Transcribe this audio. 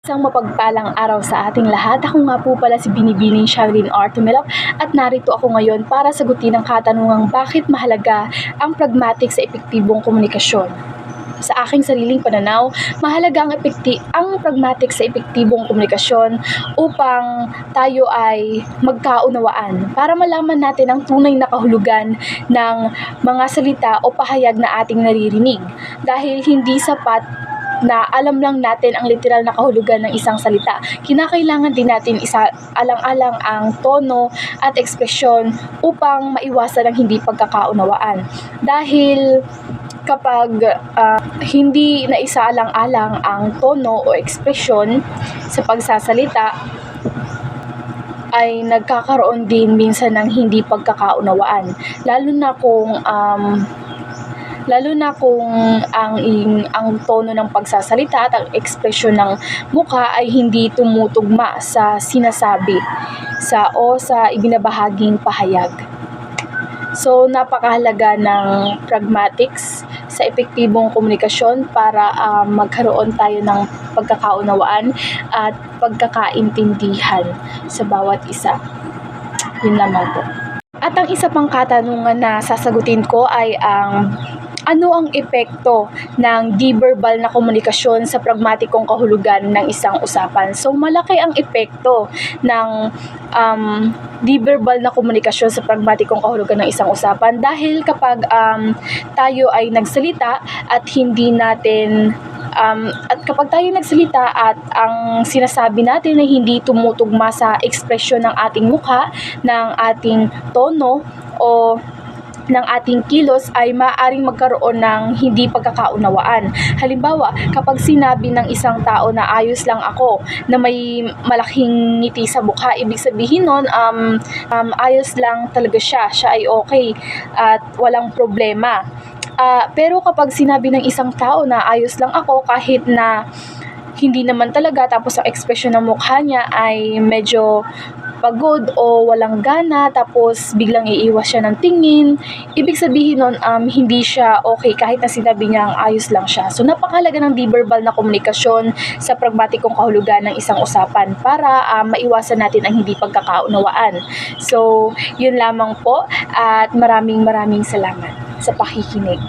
Isang mapagpalang araw sa ating lahat. Ako nga po pala si Binibining Charlene R. Tumelap at narito ako ngayon para sagutin ang katanungang bakit mahalaga ang pragmatic sa epektibong komunikasyon. Sa aking sariling pananaw, mahalaga ang pragmatic sa epektibong komunikasyon upang tayo ay magkaunawaan para malaman natin ang tunay na kahulugan ng mga salita o pahayag na ating naririnig. Dahil hindi sapat na alam lang natin ang literal na kahulugan ng isang salita. Kinakailangan din natin alang-alang ang tono at ekspresyon upang maiwasan ang hindi pagkakaunawaan. Dahil kapag hindi na isaalang-alang ang tono o ekspresyon sa pagsasalita, ay nagkakaroon din minsan ng hindi pagkakaunawaan. Lalo na kung ang tono ng pagsasalita at ang ekspresyon ng mukha ay hindi tumutugma sa sinasabi sa ibinabahaging pahayag. So, napakahalaga ng pragmatics sa epektibong komunikasyon para magkaroon tayo ng pagkakaunawaan at pagkakaintindihan sa bawat isa. Yun lamang po. At ang isa pang katanungan na sasagutin ko ay ano ang epekto ng di-verbal na komunikasyon sa pragmatikong kahulugan ng isang usapan? So, malaki ang epekto ng di-verbal na komunikasyon sa pragmatikong kahulugan ng isang usapan dahil kapag tayo ay nagsalita at kapag tayo nagsalita at ang sinasabi natin ay hindi tumutugma sa ekspresyon ng ating mukha, ng ating tono o ng ating kilos, ay maaaring magkaroon ng hindi pagkakaunawaan. Halimbawa, kapag sinabi ng isang tao na ayos lang ako, na may malaking ngiti sa mukha, ibig sabihin nun, ayos lang talaga siya ay okay at walang problema. Pero kapag sinabi ng isang tao na ayos lang ako kahit na hindi naman talaga, tapos ang ekspresyon ng mukha niya ay medyo pagod o walang gana, tapos biglang iiwas siya ng tingin, ibig sabihin nun, hindi siya okay kahit na sinabi niyang ayos lang siya. So, napakahalaga ng di-verbal na komunikasyon sa pragmatikong kahulugan ng isang usapan para maiwasan natin ang hindi pagkakaunawaan. So, yun lamang po at maraming salamat sa pakikinig.